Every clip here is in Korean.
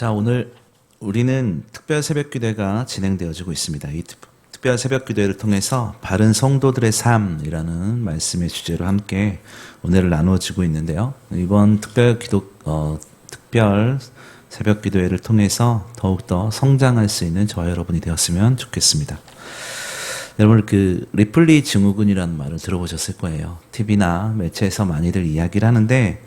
자, 오늘 우리는 특별 새벽 기도회가 진행되어지고 있습니다. 이 특별 새벽 기도회를 통해서 바른 성도들의 삶이라는 말씀의 주제로 함께 은혜를 나누어지고 있는데요. 이번 특별 새벽 기도회를 통해서 더욱더 성장할 수 있는 저와 여러분이 되었으면 좋겠습니다. 여러분, 리플리 증후군이라는 말을 들어보셨을 거예요. TV나 매체에서 많이들 이야기를 하는데,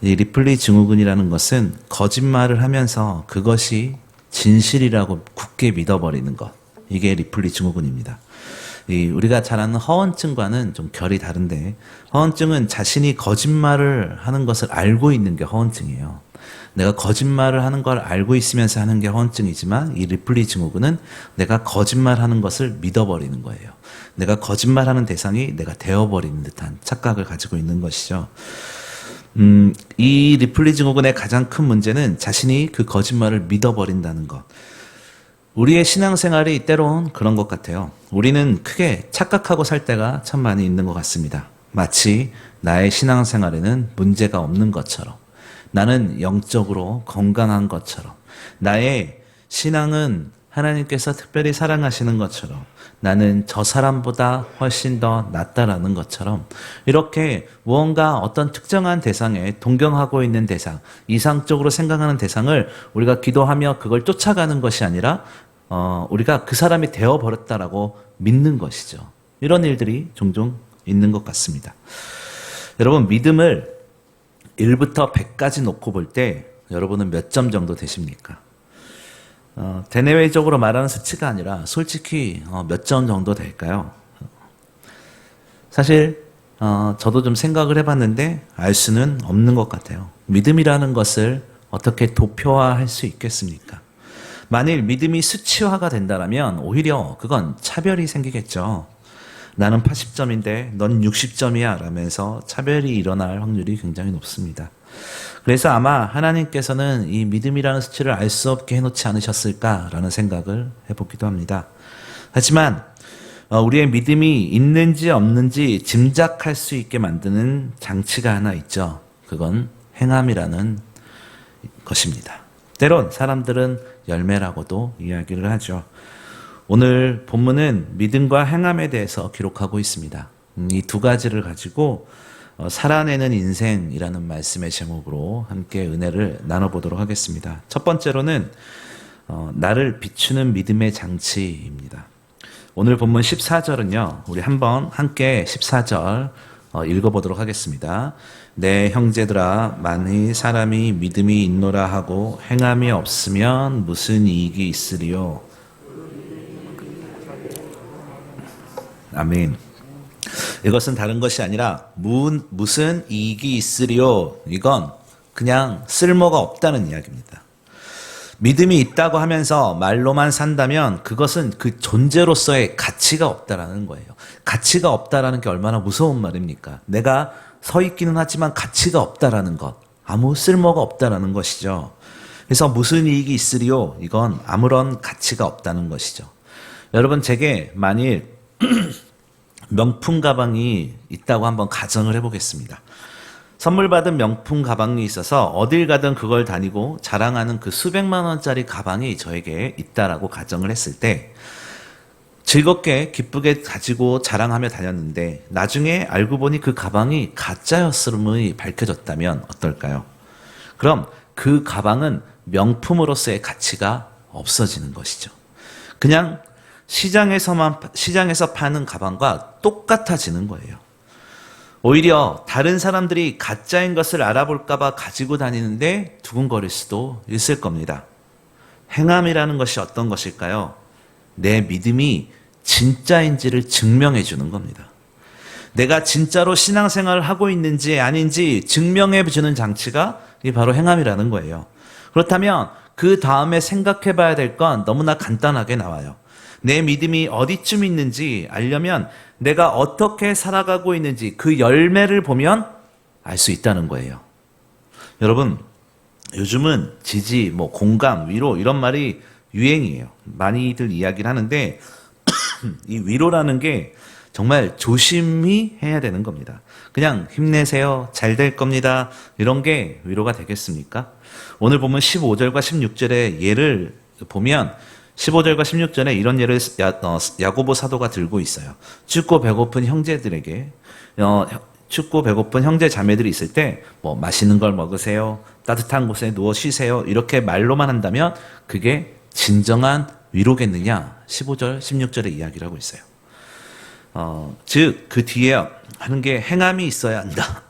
이 리플리 증후군이라는 것은 거짓말을 하면서 그것이 진실이라고 굳게 믿어버리는 것. 이게 리플리 증후군입니다. 우리가 잘 아는 허언증과는 좀 결이 다른데, 허언증은 자신이 거짓말을 하는 것을 알고 있는 게 허언증이에요. 내가 거짓말을 하는 걸 알고 있으면서 하는 게 허언증이지만, 이 리플리 증후군은 내가 거짓말하는 것을 믿어버리는 거예요. 내가 거짓말하는 대상이 내가 되어버리는 듯한 착각을 가지고 있는 것이죠. 이 리플리 증후군의 가장 큰 문제는 자신이 그 거짓말을 믿어버린다는 것. 우리의 신앙생활이 때론 그런 것 같아요. 우리는 크게 착각하고 살 때가 참 많이 있는 것 같습니다. 마치 나의 신앙생활에는 문제가 없는 것처럼, 나는 영적으로 건강한 것처럼, 나의 신앙은 하나님께서 특별히 사랑하시는 것처럼, 나는 저 사람보다 훨씬 더 낫다라는 것처럼, 이렇게 무언가 어떤 특정한 대상에 동경하고 있는 대상, 이상적으로 생각하는 대상을 우리가 기도하며 그걸 쫓아가는 것이 아니라 우리가 그 사람이 되어버렸다라고 믿는 것이죠. 이런 일들이 종종 있는 것 같습니다. 여러분, 믿음을 1부터 100까지 놓고 볼 때 여러분은 몇 점 정도 되십니까? 대내외적으로 말하는 수치가 아니라 솔직히 몇 점 정도 될까요? 사실 저도 좀 생각을 해봤는데 알 수는 없는 것 같아요. 믿음이라는 것을 어떻게 도표화할 수 있겠습니까? 만일 믿음이 수치화가 된다면 오히려 그건 차별이 생기겠죠. 나는 80점인데 넌 60점이야 라면서 차별이 일어날 확률이 굉장히 높습니다. 그래서 아마 하나님께서는 이 믿음이라는 수치를 알 수 없게 해놓지 않으셨을까라는 생각을 해보기도 합니다. 하지만 우리의 믿음이 있는지 없는지 짐작할 수 있게 만드는 장치가 하나 있죠. 그건 행함이라는 것입니다. 때론 사람들은 열매라고도 이야기를 하죠. 오늘 본문은 믿음과 행함에 대해서 기록하고 있습니다. 이 두 가지를 가지고 살아내는 인생이라는 말씀의 제목으로 함께 은혜를 나눠보도록 하겠습니다. 첫 번째로는 나를 비추는 믿음의 장치입니다. 오늘 본문 14절은요. 우리 한번 함께 14절 읽어보도록 하겠습니다. 내 형제들아, 만일 사람이 믿음이 있노라 하고 행함이 없으면 무슨 이익이 있으리요? 아멘. 이것은 다른 것이 아니라 무슨 이익이 있으리요? 이건 그냥 쓸모가 없다는 이야기입니다. 믿음이 있다고 하면서 말로만 산다면 그것은 그 존재로서의 가치가 없다라는 거예요. 가치가 없다라는 게 얼마나 무서운 말입니까? 내가 서 있기는 하지만 가치가 없다라는 것, 아무 쓸모가 없다라는 것이죠. 그래서 무슨 이익이 있으리요? 이건 아무런 가치가 없다는 것이죠. 여러분, 제게 만일 명품 가방이 있다고 한번 가정을 해보겠습니다. 선물 받은 명품 가방이 있어서 어딜 가든 그걸 다니고 자랑하는 그 수백만 원짜리 가방이 저에게 있다라고 가정을 했을 때 즐겁게 기쁘게 가지고 자랑하며 다녔는데 나중에 알고 보니 그 가방이 가짜였음이 밝혀졌다면 어떨까요? 그럼 그 가방은 명품으로서의 가치가 없어지는 것이죠. 그냥 시장에서 파는 가방과 똑같아지는 거예요. 오히려 다른 사람들이 가짜인 것을 알아볼까봐 가지고 다니는데 두근거릴 수도 있을 겁니다. 행함이라는 것이 어떤 것일까요? 내 믿음이 진짜인지를 증명해 주는 겁니다. 내가 진짜로 신앙생활을 하고 있는지 아닌지 증명해 주는 장치가 바로 행함이라는 거예요. 그렇다면 그 다음에 생각해 봐야 될 건 너무나 간단하게 나와요. 내 믿음이 어디쯤 있는지 알려면 내가 어떻게 살아가고 있는지 그 열매를 보면 알 수 있다는 거예요. 여러분, 요즘은 지지, 공감, 위로 이런 말이 유행이에요. 많이들 이야기를 하는데 이 위로라는 게 정말 조심히 해야 되는 겁니다. 그냥 힘내세요. 잘 될 겁니다. 이런 게 위로가 되겠습니까? 오늘 보면 15절과 16절의 예를 보면 15절과 16절에 이런 예를 야고보 사도가 들고 있어요. 춥고 배고픈 형제들에게 춥고 배고픈 형제 자매들이 있을 때 뭐 맛있는 걸 먹으세요. 따뜻한 곳에 누워 쉬세요. 이렇게 말로만 한다면 그게 진정한 위로겠느냐? 15절, 16절의 이야기를 하고 있어요. 즉, 그 뒤에 하는 게 행함이 있어야 한다.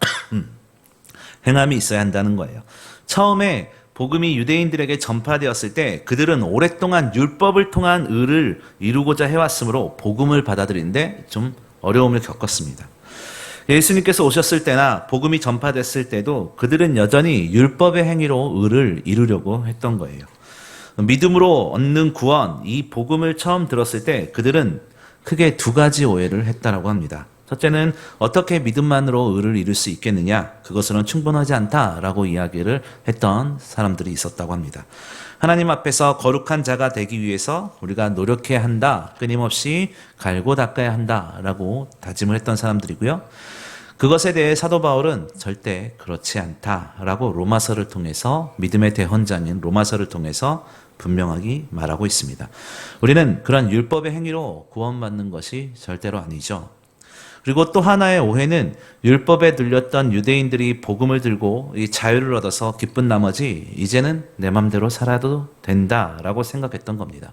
행함이 있어야 한다는 거예요. 처음에 복음이 유대인들에게 전파되었을 때 그들은 오랫동안 율법을 통한 의를 이루고자 해왔으므로 복음을 받아들이는데 좀 어려움을 겪었습니다. 예수님께서 오셨을 때나 복음이 전파됐을 때도 그들은 여전히 율법의 행위로 의를 이루려고 했던 거예요. 믿음으로 얻는 구원, 이 복음을 처음 들었을 때 그들은 크게 두 가지 오해를 했다라고 합니다. 첫째는 어떻게 믿음만으로 의를 이룰 수 있겠느냐? 그것으로는 충분하지 않다라고 이야기를 했던 사람들이 있었다고 합니다. 하나님 앞에서 거룩한 자가 되기 위해서 우리가 노력해야 한다. 끊임없이 갈고 닦아야 한다라고 다짐을 했던 사람들이고요. 그것에 대해 사도 바울은 절대 그렇지 않다라고 로마서를 통해서 믿음의 대헌장인 로마서를 통해서 분명하게 말하고 있습니다. 우리는 그런 율법의 행위로 구원받는 것이 절대로 아니죠. 그리고 또 하나의 오해는 율법에 눌렸던 유대인들이 복음을 들고 이 자유를 얻어서 기쁜 나머지 이제는 내 맘대로 살아도 된다라고 생각했던 겁니다.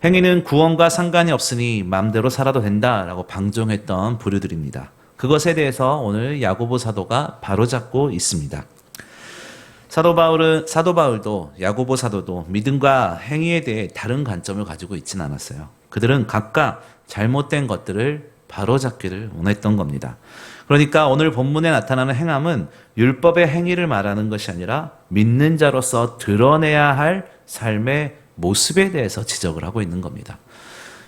행위는 구원과 상관이 없으니 맘대로 살아도 된다라고 방종했던 부류들입니다. 그것에 대해서 오늘 야고보 사도가 바로잡고 있습니다. 사도 바울도 야고보 사도도 믿음과 행위에 대해 다른 관점을 가지고 있지는 않았어요. 그들은 각각 잘못된 것들을 바로잡기를 원했던 겁니다. 그러니까 오늘 본문에 나타나는 행함은 율법의 행위를 말하는 것이 아니라 믿는 자로서 드러내야 할 삶의 모습에 대해서 지적을 하고 있는 겁니다.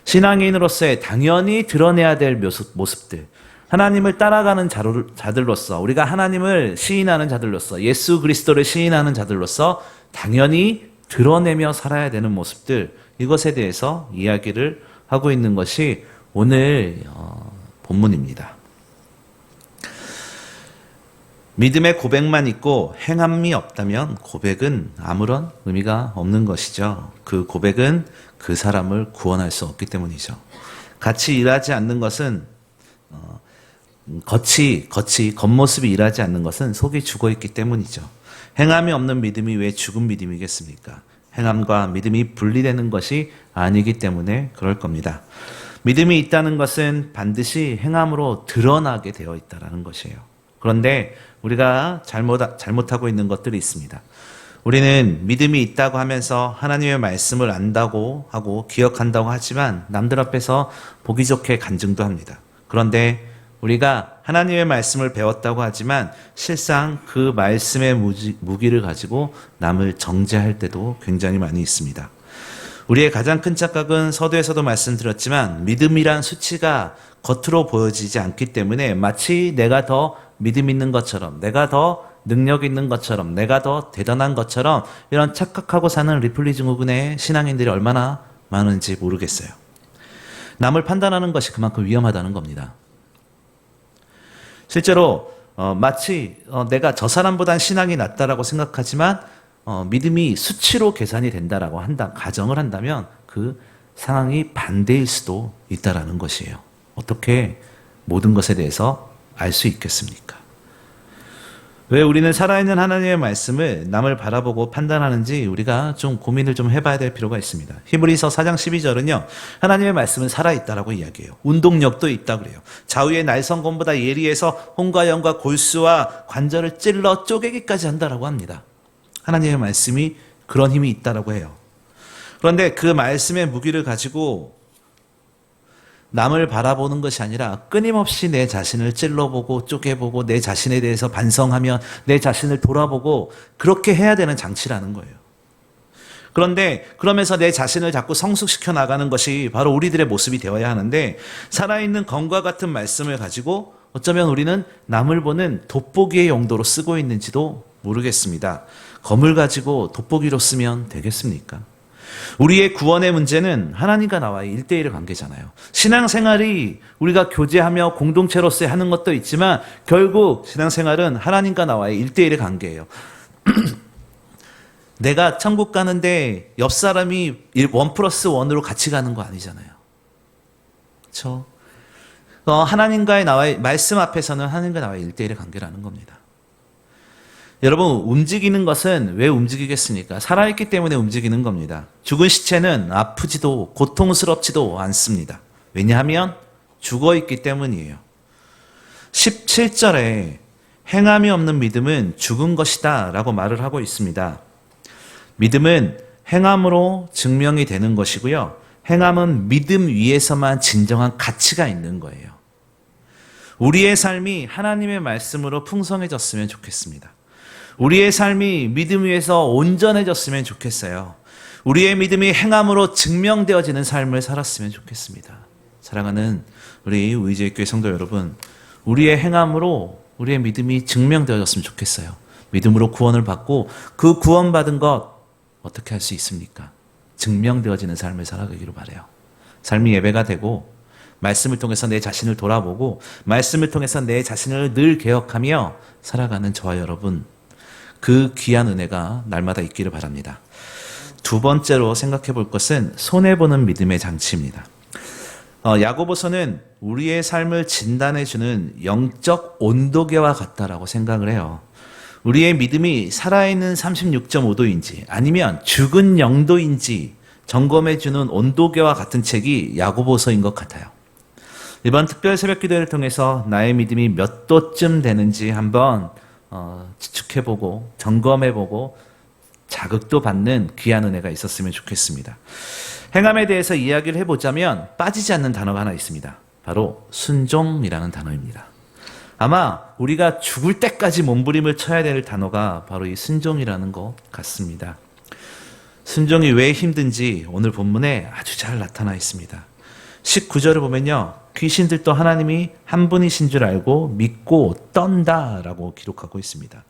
신앙인으로서의 당연히 드러내야 될 모습들, 하나님을 따라가는 자들로서, 우리가 하나님을 시인하는 자들로서, 예수 그리스도를 시인하는 자들로서 당연히 드러내며 살아야 되는 모습들, 이것에 대해서 이야기를 하고 있는 것이 오늘 본문입니다. 믿음의 고백만 있고 행함이 없다면 고백은 아무런 의미가 없는 것이죠. 그 고백은 그 사람을 구원할 수 없기 때문이죠. 같이 일하지 않는 것은 겉모습이 일하지 않는 것은 속이 죽어있기 때문이죠. 행함이 없는 믿음이 왜 죽은 믿음이겠습니까? 행함과 믿음이 분리되는 것이 아니기 때문에 그럴 겁니다. 믿음이 있다는 것은 반드시 행함으로 드러나게 되어 있다는 것이에요. 그런데 우리가 잘못하고 있는 것들이 있습니다. 우리는 믿음이 있다고 하면서 하나님의 말씀을 안다고 하고 기억한다고 하지만 남들 앞에서 보기 좋게 간증도 합니다. 그런데 우리가 하나님의 말씀을 배웠다고 하지만 실상 그 말씀의 무기를 가지고 남을 정죄할 때도 굉장히 많이 있습니다. 우리의 가장 큰 착각은 서두에서도 말씀드렸지만 믿음이란 수치가 겉으로 보여지지 않기 때문에 마치 내가 더 믿음 있는 것처럼, 내가 더 능력 있는 것처럼, 내가 더 대단한 것처럼 이런 착각하고 사는 리플리 증후군의 신앙인들이 얼마나 많은지 모르겠어요. 남을 판단하는 것이 그만큼 위험하다는 겁니다. 실제로 마치 내가 저 사람보단 신앙이 낫다라고 생각하지만 믿음이 수치로 계산이 된다라고 가정을 한다면 그 상황이 반대일 수도 있다라는 것이에요. 어떻게 모든 것에 대해서 알 수 있겠습니까? 왜 우리는 살아있는 하나님의 말씀을 남을 바라보고 판단하는지 우리가 좀 고민을 좀 해봐야 될 필요가 있습니다. 히브리서 4장 12절은요. 하나님의 말씀은 살아있다라고 이야기해요. 운동력도 있다 그래요. 좌우의 날성검보다 예리해서 홍과 영과 골수와 관절을 찔러 쪼개기까지 한다라고 합니다. 하나님의 말씀이 그런 힘이 있다라고 해요. 그런데 그 말씀의 무기를 가지고 남을 바라보는 것이 아니라 끊임없이 내 자신을 찔러보고 쪼개보고 내 자신에 대해서 반성하며 내 자신을 돌아보고 그렇게 해야 되는 장치라는 거예요. 그런데 그러면서 내 자신을 자꾸 성숙시켜 나가는 것이 바로 우리들의 모습이 되어야 하는데 살아있는 검과 같은 말씀을 가지고 어쩌면 우리는 남을 보는 돋보기의 용도로 쓰고 있는지도 모르겠습니다. 검을 가지고 돋보기로 쓰면 되겠습니까? 우리의 구원의 문제는 하나님과 나와의 일대일의 관계잖아요. 신앙생활이 우리가 교제하며 공동체로서 하는 것도 있지만 결국 신앙생활은 하나님과 나와의 일대일의 관계예요. 내가 천국 가는데 옆 사람이 1+1으로 같이 가는 거 아니잖아요. 그렇죠? 하나님과의 나와의 말씀 앞에서는 하나님과 나와의 일대일의 관계라는 겁니다. 여러분, 움직이는 것은 왜 움직이겠습니까? 살아있기 때문에 움직이는 겁니다. 죽은 시체는 아프지도 고통스럽지도 않습니다. 왜냐하면 죽어있기 때문이에요. 17절에 행함이 없는 믿음은 죽은 것이다 라고 말을 하고 있습니다. 믿음은 행함으로 증명이 되는 것이고요. 행함은 믿음 위에서만 진정한 가치가 있는 거예요. 우리의 삶이 하나님의 말씀으로 풍성해졌으면 좋겠습니다. 우리의 삶이 믿음 위에서 온전해졌으면 좋겠어요. 우리의 믿음이 행함으로 증명되어지는 삶을 살았으면 좋겠습니다. 사랑하는 우리 의제교회 성도 여러분, 우리의 행함으로 우리의 믿음이 증명되어졌으면 좋겠어요. 믿음으로 구원을 받고 그 구원받은 것 어떻게 할 수 있습니까? 증명되어지는 삶을 살아가기로 바라요. 삶이 예배가 되고 말씀을 통해서 내 자신을 돌아보고 말씀을 통해서 내 자신을 늘 개혁하며 살아가는 저와 여러분, 그 귀한 은혜가 날마다 있기를 바랍니다. 두 번째로 생각해 볼 것은 손해보는 믿음의 장치입니다. 야고보서는 우리의 삶을 진단해주는 영적 온도계와 같다라고 생각을 해요. 우리의 믿음이 살아있는 36.5도인지 아니면 죽은 영도인지 점검해주는 온도계와 같은 책이 야고보서인 것 같아요. 이번 특별 새벽 기도를 통해서 나의 믿음이 몇 도쯤 되는지 한번 추측해보고 점검해보고 자극도 받는 귀한 은혜가 있었으면 좋겠습니다. 행함에 대해서 이야기를 해보자면 빠지지 않는 단어가 하나 있습니다. 바로 순종이라는 단어입니다. 아마 우리가 죽을 때까지 몸부림을 쳐야 될 단어가 바로 이 순종이라는 것 같습니다. 순종이 왜 힘든지 오늘 본문에 아주 잘 나타나 있습니다. 19절을 보면요, 귀신들도 하나님이 한 분이신 줄 알고 믿고 떤다라고 기록하고 있습니다.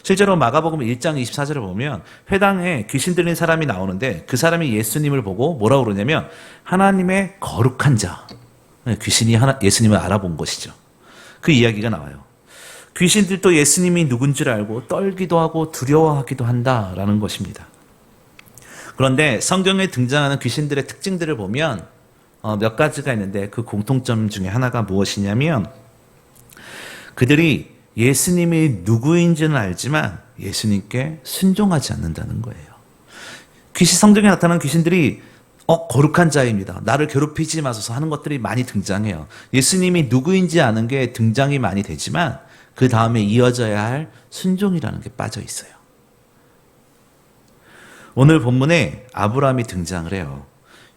실제로 마가복음 1장 24절을 보면 회당에 귀신 들린 사람이 나오는데 그 사람이 예수님을 보고 뭐라고 그러냐면 하나님의 거룩한 자, 귀신이 예수님을 알아본 것이죠. 그 이야기가 나와요. 귀신들도 예수님이 누군 줄 알고 떨기도 하고 두려워하기도 한다라는 것입니다. 그런데 성경에 등장하는 귀신들의 특징들을 보면 몇 가지가 있는데 그 공통점 중에 하나가 무엇이냐면 그들이 예수님이 누구인지는 알지만 예수님께 순종하지 않는다는 거예요. 성경에 나타나는 귀신들이 거룩한 자입니다, 나를 괴롭히지 마소서 하는 것들이 많이 등장해요. 예수님이 누구인지 아는 게 등장이 많이 되지만 그 다음에 이어져야 할 순종이라는 게 빠져 있어요. 오늘 본문에 아브라함이 등장을 해요.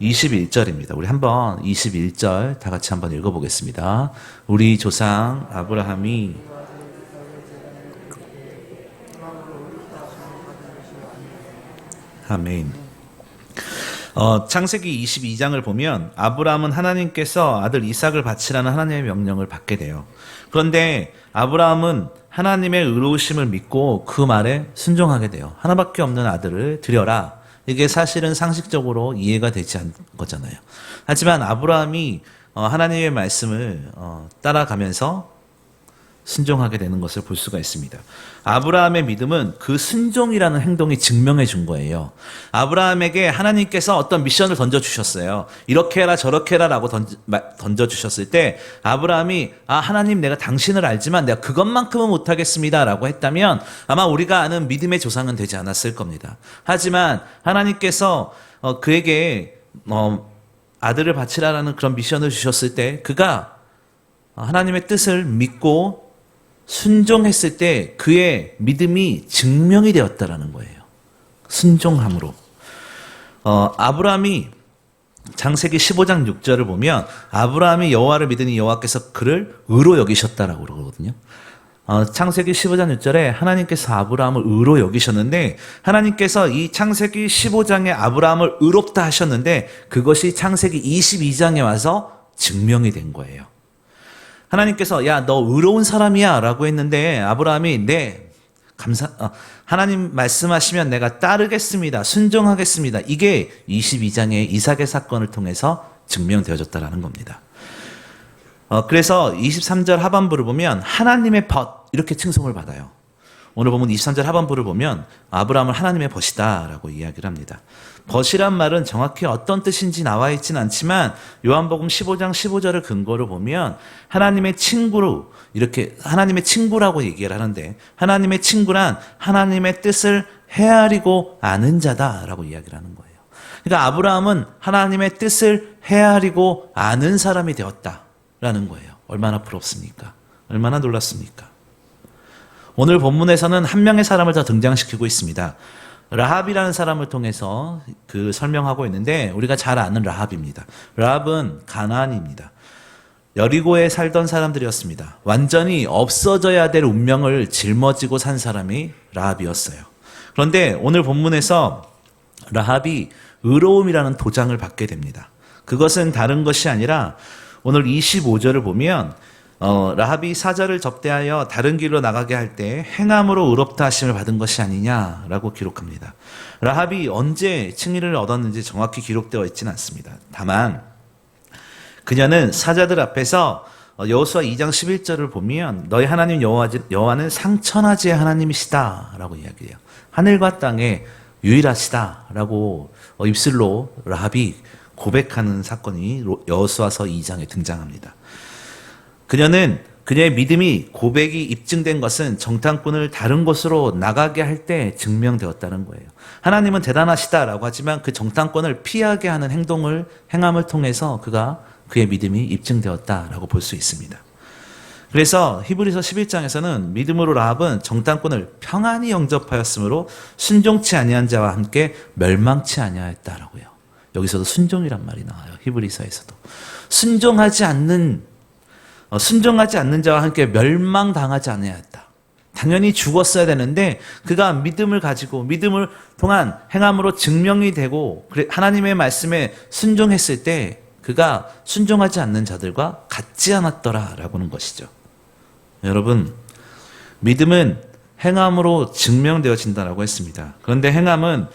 21절입니다. 우리 한번 21절 다 같이 한번 읽어보겠습니다. 우리 조상 아브라함이 아멘. 창세기 22장을 보면 아브라함은 하나님께서 아들 이삭을 바치라는 하나님의 명령을 받게 돼요. 그런데 아브라함은 하나님의 의로우심을 믿고 그 말에 순종하게 돼요. 하나밖에 없는 아들을 드려라. 이게 사실은 상식적으로 이해가 되지 않는 거잖아요. 하지만 아브라함이 하나님의 말씀을 따라가면서 순종하게 되는 것을 볼 수가 있습니다. 아브라함의 믿음은 그 순종이라는 행동이 증명해 준 거예요. 아브라함에게 하나님께서 어떤 미션을 던져주셨어요. 이렇게 해라 저렇게 해라 라고 던져주셨을 때 아브라함이 하나님 내가 당신을 알지만 내가 그것만큼은 못하겠습니다 라고 했다면 아마 우리가 아는 믿음의 조상은 되지 않았을 겁니다. 하지만 하나님께서 그에게 아들을 바치라라는 그런 미션을 주셨을 때 그가 하나님의 뜻을 믿고 순종했을 때 그의 믿음이 증명이 되었다라는 거예요. 순종함으로. 아브라함이 창세기 15장 6절을 보면 아브라함이 여호와를 믿으니 여호와께서 그를 의로 여기셨다라고 그러거든요. 창세기 15장 6절에 하나님께서 아브라함을 의로 여기셨는데 하나님께서 이 창세기 15장에 아브라함을 의롭다 하셨는데 그것이 창세기 22장에 와서 증명이 된 거예요. 하나님께서 야 너 의로운 사람이야 라고 했는데 아브라함이 네 하나님 말씀하시면 내가 따르겠습니다. 순종하겠습니다. 이게 22장의 이삭의 사건을 통해서 증명되어졌다라는 겁니다. 그래서 23절 하반부를 보면 하나님의 벗 이렇게 칭송을 받아요. 오늘 보면 23절 하반부를 보면 아브라함은 하나님의 벗이다 라고 이야기를 합니다. 벗이란 말은 정확히 어떤 뜻인지 나와 있진 않지만 요한복음 15장 15절을 근거로 보면 하나님의 친구로 이렇게 하나님의 친구라고 얘기를 하는데 하나님의 친구란 하나님의 뜻을 헤아리고 아는 자다라고 이야기를 하는 거예요. 그러니까 아브라함은 하나님의 뜻을 헤아리고 아는 사람이 되었다라는 거예요. 얼마나 부럽습니까? 얼마나 놀랍습니까? 오늘 본문에서는 한 명의 사람을 더 등장시키고 있습니다. 라합이라는 사람을 통해서 설명하고 있는데 우리가 잘 아는 라합입니다. 라합은 가나안입니다. 여리고에 살던 사람들이었습니다. 완전히 없어져야 될 운명을 짊어지고 산 사람이 라합이었어요. 그런데 오늘 본문에서 라합이 의로움이라는 도장을 받게 됩니다. 그것은 다른 것이 아니라 오늘 25절을 보면 라합이 사자를 접대하여 다른 길로 나가게 할 때 행함으로 의롭다 하심을 받은 것이 아니냐라고 기록합니다. 라합이 언제 칭의를 얻었는지 정확히 기록되어 있지는 않습니다. 다만 그녀는 사자들 앞에서 여호수아 2장 11절을 보면 너희 하나님 여호와는 상천하지의 하나님이시다라고 이야기해요. 하늘과 땅에 유일하시다라고 입술로 라합이 고백하는 사건이 여호수아서 2장에 등장합니다. 그녀는 그녀의 믿음이 고백이 입증된 것은 정탐꾼을 다른 곳으로 나가게 할 때 증명되었다는 거예요. 하나님은 대단하시다라고 하지만 그 정탐꾼을 피하게 하는 행함을 통해서 그의 믿음이 입증되었다라고 볼 수 있습니다. 그래서 히브리서 11장에서는 믿음으로 라합은 정탐꾼을 평안히 영접하였으므로 순종치 아니한 자와 함께 멸망치 아니하였다라고요. 여기서도 순종이란 말이 나와요. 히브리서에서도. 순종하지 않는 자와 함께 멸망당하지 않아야했다. 당연히 죽었어야 되는데 그가 믿음을 가지고 믿음을 통한 행함으로 증명이 되고 하나님의 말씀에 순종했을 때 그가 순종하지 않는 자들과 같지 않았더라라고는 것이죠. 여러분, 믿음은 행함으로 증명되어진다라고 했습니다. 그런데 행함은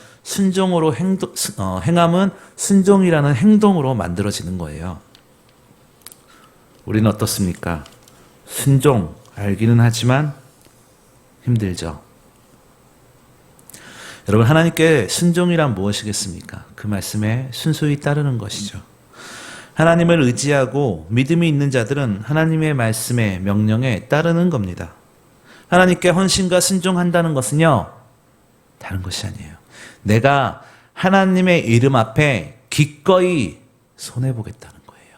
순종이라는 행동으로 만들어지는 거예요. 우리는 어떻습니까? 순종, 알기는 하지만 힘들죠. 여러분, 하나님께 순종이란 무엇이겠습니까? 그 말씀에 순수히 따르는 것이죠. 하나님을 의지하고 믿음이 있는 자들은 하나님의 말씀에 명령에 따르는 겁니다. 하나님께 헌신과 순종한다는 것은요, 다른 것이 아니에요. 내가 하나님의 이름 앞에 기꺼이 손해보겠다는 거예요.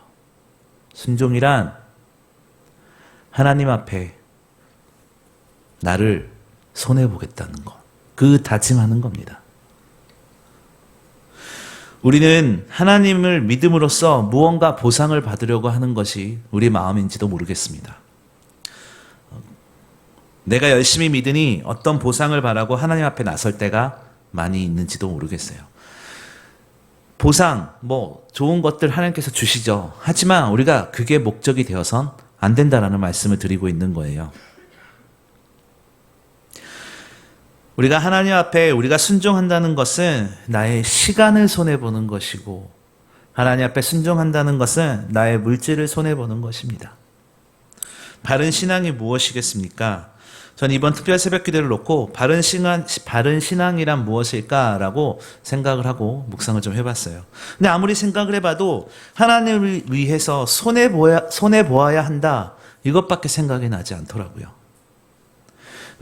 순종이란 하나님 앞에 나를 손해보겠다는 것, 그 다짐하는 겁니다. 우리는 하나님을 믿음으로써 무언가 보상을 받으려고 하는 것이 우리 마음인지도 모르겠습니다. 내가 열심히 믿으니 어떤 보상을 바라고 하나님 앞에 나설 때가 많이 있는지도 모르겠어요. 보상, 좋은 것들 하나님께서 주시죠. 하지만 우리가 그게 목적이 되어선 안 된다라는 말씀을 드리고 있는 거예요. 우리가 하나님 앞에 우리가 순종한다는 것은 나의 시간을 손해보는 것이고 하나님 앞에 순종한다는 것은 나의 물질을 손해보는 것입니다. 바른 신앙이 무엇이겠습니까? 전 이번 특별 새벽 기도를 놓고 바른 신앙이란 무엇일까라고 생각을 하고 묵상을 좀 해봤어요. 근데 아무리 생각을 해봐도 하나님을 위해서 손해보아야 한다, 이것밖에 생각이 나지 않더라고요.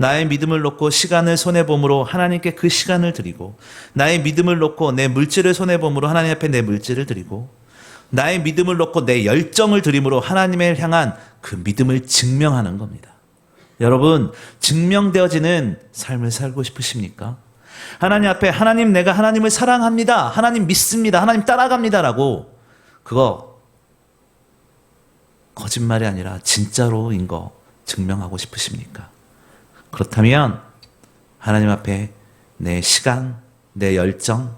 나의 믿음을 놓고 시간을 손해봄으로 하나님께 그 시간을 드리고, 나의 믿음을 놓고 내 물질을 손해봄으로 하나님 앞에 내 물질을 드리고, 나의 믿음을 놓고 내 열정을 드림으로 하나님을 향한 그 믿음을 증명하는 겁니다. 여러분, 증명되어지는 삶을 살고 싶으십니까? 하나님 앞에 하나님, 내가 하나님을 사랑합니다, 하나님 믿습니다, 하나님 따라갑니다라고, 그거 거짓말이 아니라 진짜로인 거 증명하고 싶으십니까? 그렇다면 하나님 앞에 내 시간, 내 열정,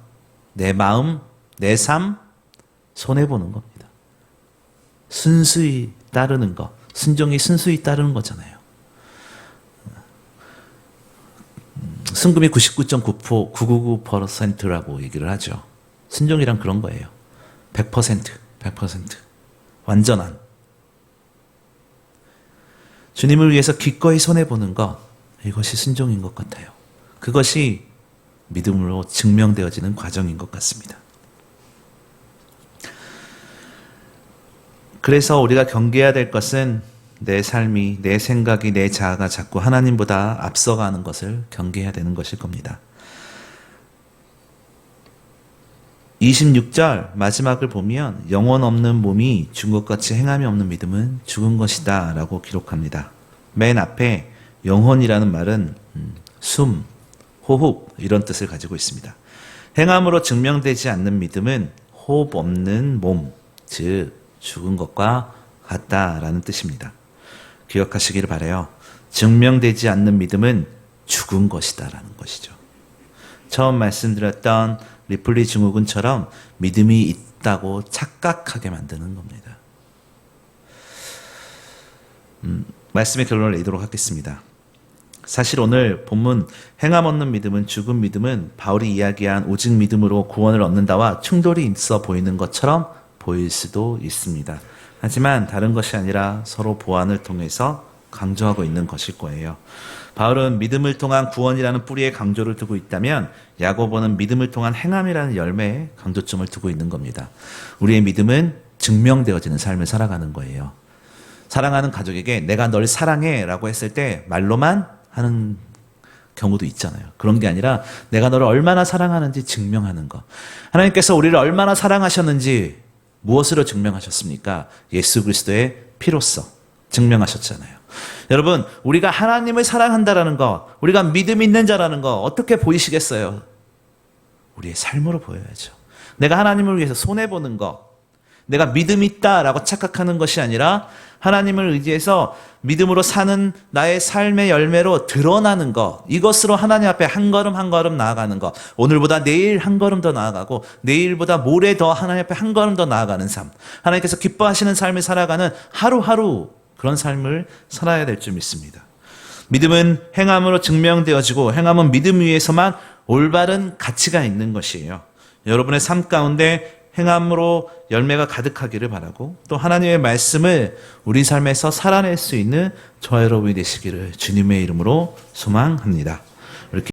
내 마음, 내 삶 손해보는 겁니다. 순수히 따르는 거, 순종이 순수히 따르는 거잖아요. 순금이 99.999%라고 얘기를 하죠. 순종이란 그런 거예요. 100%. 완전한. 주님을 위해서 기꺼이 손해보는 것, 이것이 순종인 것 같아요. 그것이 믿음으로 증명되어지는 과정인 것 같습니다. 그래서 우리가 경계해야 될 것은 내 삶이, 내 생각이, 내 자아가 자꾸 하나님보다 앞서가는 것을 경계해야 되는 것일 겁니다. 26절 마지막을 보면 영혼 없는 몸이 죽은 것 같이 행함이 없는 믿음은 죽은 것이다 라고 기록합니다. 맨 앞에 영혼이라는 말은 숨, 호흡 이런 뜻을 가지고 있습니다. 행함으로 증명되지 않는 믿음은 호흡 없는 몸, 즉 죽은 것과 같다라는 뜻입니다. 기억하시기를 바라요. 증명되지 않는 믿음은 죽은 것이다라는 것이죠. 처음 말씀드렸던 리플리 증후군처럼 믿음이 있다고 착각하게 만드는 겁니다. 말씀의 결론을 내도록 하겠습니다. 사실 오늘 본문 행함 없는 믿음은 죽은 믿음은 바울이 이야기한 오직 믿음으로 구원을 얻는다와 충돌이 있어 보이는 것처럼 보일 수도 있습니다. 하지만 다른 것이 아니라 서로 보완을 통해서 강조하고 있는 것일 거예요. 바울은 믿음을 통한 구원이라는 뿌리에 강조를 두고 있다면 야고보는 믿음을 통한 행함이라는 열매에 강조점을 두고 있는 겁니다. 우리의 믿음은 증명되어지는 삶을 살아가는 거예요. 사랑하는 가족에게 내가 널 사랑해 라고 했을 때 말로만 하는 경우도 있잖아요. 그런 게 아니라 내가 너를 얼마나 사랑하는지 증명하는 것. 하나님께서 우리를 얼마나 사랑하셨는지 무엇으로 증명하셨습니까? 예수 그리스도의 피로써 증명하셨잖아요. 여러분, 우리가 하나님을 사랑한다라는 거, 우리가 믿음 있는 자라는 거 어떻게 보이시겠어요? 우리의 삶으로 보여야죠. 내가 하나님을 위해서 손해보는 거, 내가 믿음 있다라고 착각하는 것이 아니라 하나님을 의지해서 믿음으로 사는 나의 삶의 열매로 드러나는 것, 이것으로 하나님 앞에 한 걸음 한 걸음 나아가는 것, 오늘보다 내일 한 걸음 더 나아가고 내일보다 모레 더 하나님 앞에 한 걸음 더 나아가는 삶, 하나님께서 기뻐하시는 삶을 살아가는 하루하루 그런 삶을 살아야 될 줄 믿습니다. 믿음은 행함으로 증명되어지고 행함은 믿음 위에서만 올바른 가치가 있는 것이에요. 여러분의 삶 가운데 행함으로 열매가 가득하기를 바라고 또 하나님의 말씀을 우리 삶에서 살아낼 수 있는 저와 여러분이 되시기를 주님의 이름으로 소망합니다.